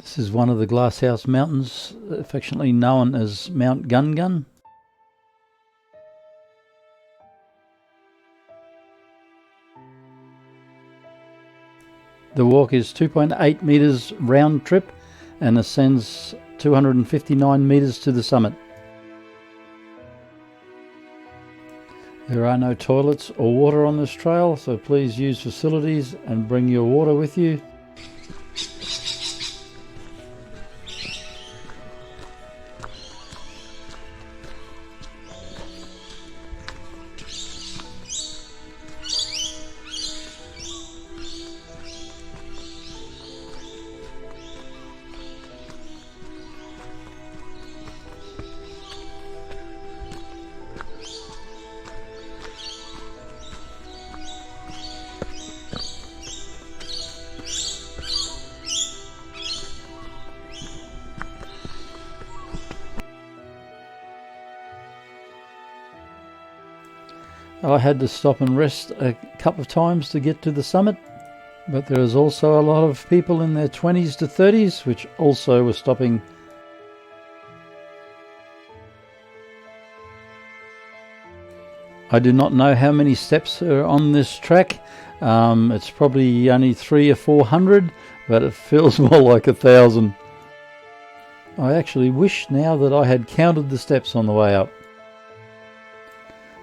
This is one of the Glasshouse Mountains, affectionately known as Mount Gungun. The walk is 2.8 metres round trip and ascends 259 metres to the summit. There are no toilets or water on this trail, so please use facilities and bring your water with you. I had to stop and rest a couple of times to get to the summit, but there is also a lot of people in their 20s to 30s which also were stopping. I do not know how many steps are on this track. It's probably only 300 or 400, but it feels more like 1,000. I actually wish now that I had counted the steps on the way up.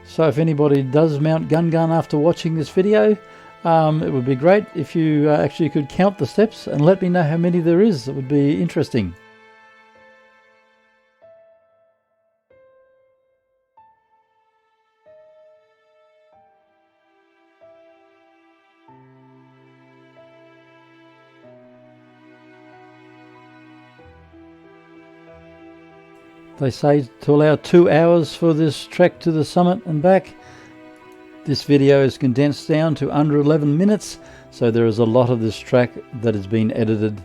So if anybody does Mount Gungun after watching this video, it would be great if you actually could count the steps and let me know how many there is. It would be interesting. They say to allow 2 hours for this trek to the summit and back. This video is condensed down to under 11 minutes, so there is a lot of this track that has been edited.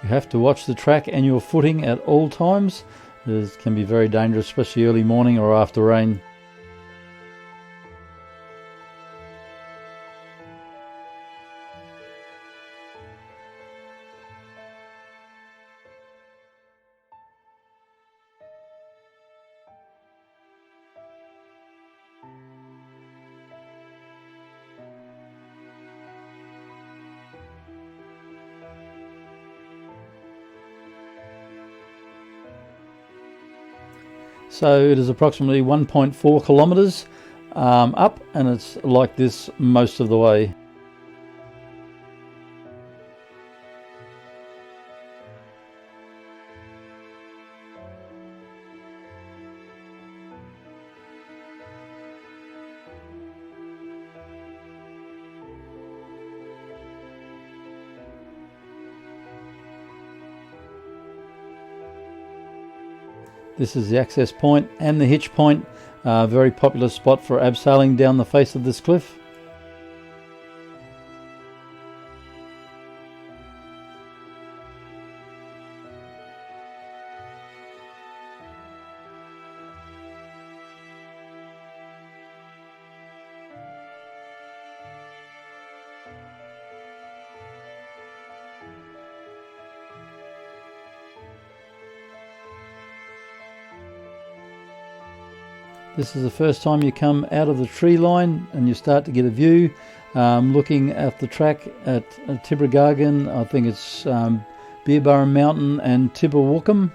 You have to watch the track and your footing at all times. It can be very dangerous, especially early morning or after rain. So it is approximately 1.4 kilometres up, and it's like this most of the way. This is the access point and the hitch point, a very popular spot for abseiling down the face of this cliff. This is the first time you come out of the tree line and you start to get a view. Looking at the track at Tibbergargan, I think it's Beerburra Mountain and Tibberwookum.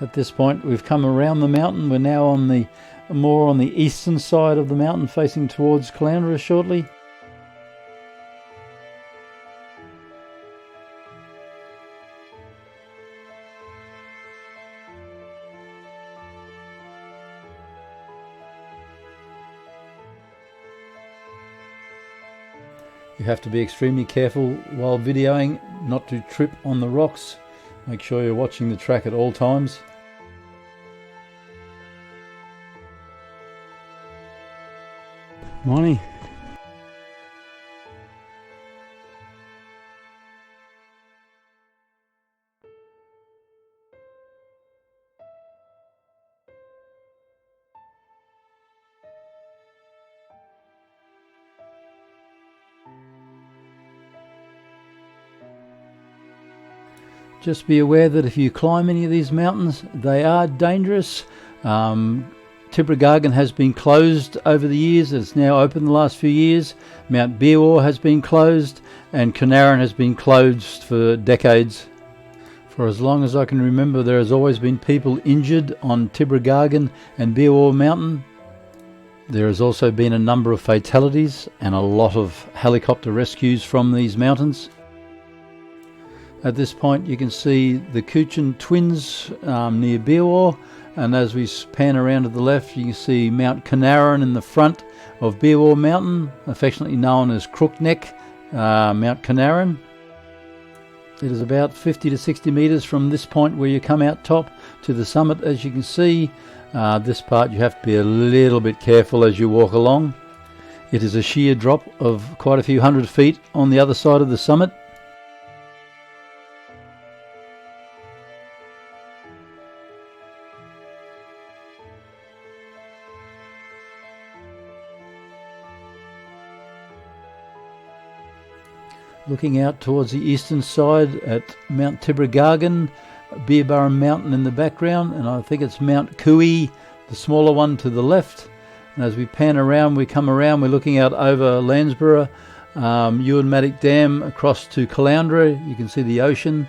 At this point we've come around the mountain. We're now on the more on the eastern side of the mountain, facing towards Caloundra shortly. You have to be extremely careful while videoing not to trip on the rocks. Make sure you're watching the track at all times. Morning. Just be aware that if you climb any of these mountains, they are dangerous. Tibbergargan has been closed over the years. It's now open the last few years. Mount Beerwar has been closed, and Canaran has been closed for decades. For as long as I can remember, there has always been people injured on Tibbergargan and Beerwar Mountain. There has also been a number of fatalities and a lot of helicopter rescues from these mountains. At this point you can see the Ngungun Twins near Beerwar, and as we pan around to the left you can see Mount Canaran in the front of Beerwar Mountain, affectionately known as Crookneck Mount Canaran. It is about 50 to 60 metres from this point where you come out top to the summit. As you can see, this part you have to be a little bit careful as you walk along. It is a sheer drop of quite a few hundred feet on the other side of the summit. Looking out towards the eastern side at Mount Tibbergargan, Beerburra Mountain in the background, and I think it's Mount Cooey, the smaller one, to the left. And as we pan around, we come around, we're looking out over Landsborough, Ewanmatic Dam across to Caloundra. You can see the ocean,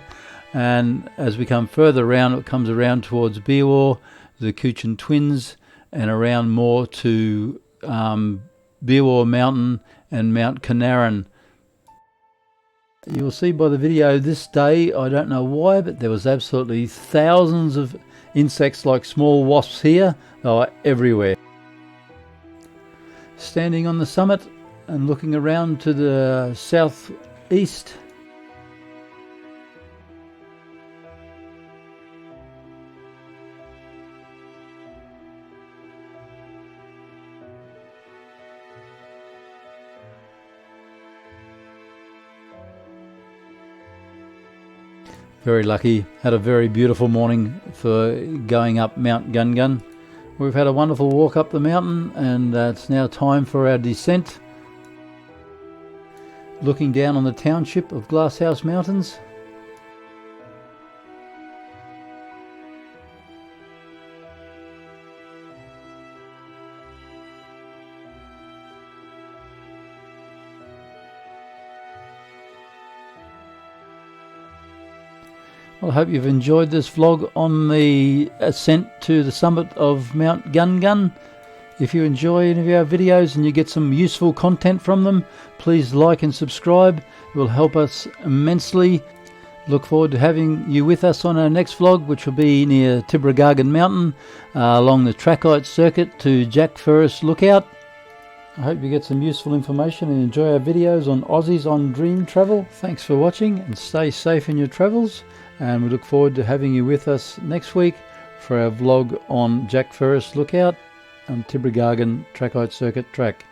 and as we come further around, it comes around towards Beerwar, the Ngungun Twins, and around more to Beerwar Mountain and Mount Canaran. You'll see by the video this day, I don't know why, but there was absolutely thousands of insects like small wasps here. They are everywhere. Standing on the summit and looking around to the southeast, very lucky. Had a very beautiful morning for going up Mount Gungun. We've had a wonderful walk up the mountain, and it's now time for our descent. Looking down on the township of Glasshouse Mountains. Well, I hope you've enjoyed this vlog on the ascent to the summit of Mount Ngungun. If you enjoy any of our videos and you get some useful content from them, please like and subscribe. It will help us immensely. Look forward to having you with us on our next vlog, which will be near Ngungun Mountain, along the Trachyte circuit to Jack Ferris Lookout. I hope you get some useful information and enjoy our videos on Aussies on Dream Travel. Thanks for watching and stay safe in your travels. And we look forward to having you with us next week for our vlog on Jack Ferris Lookout on Ngungun Trachyte Circuit track.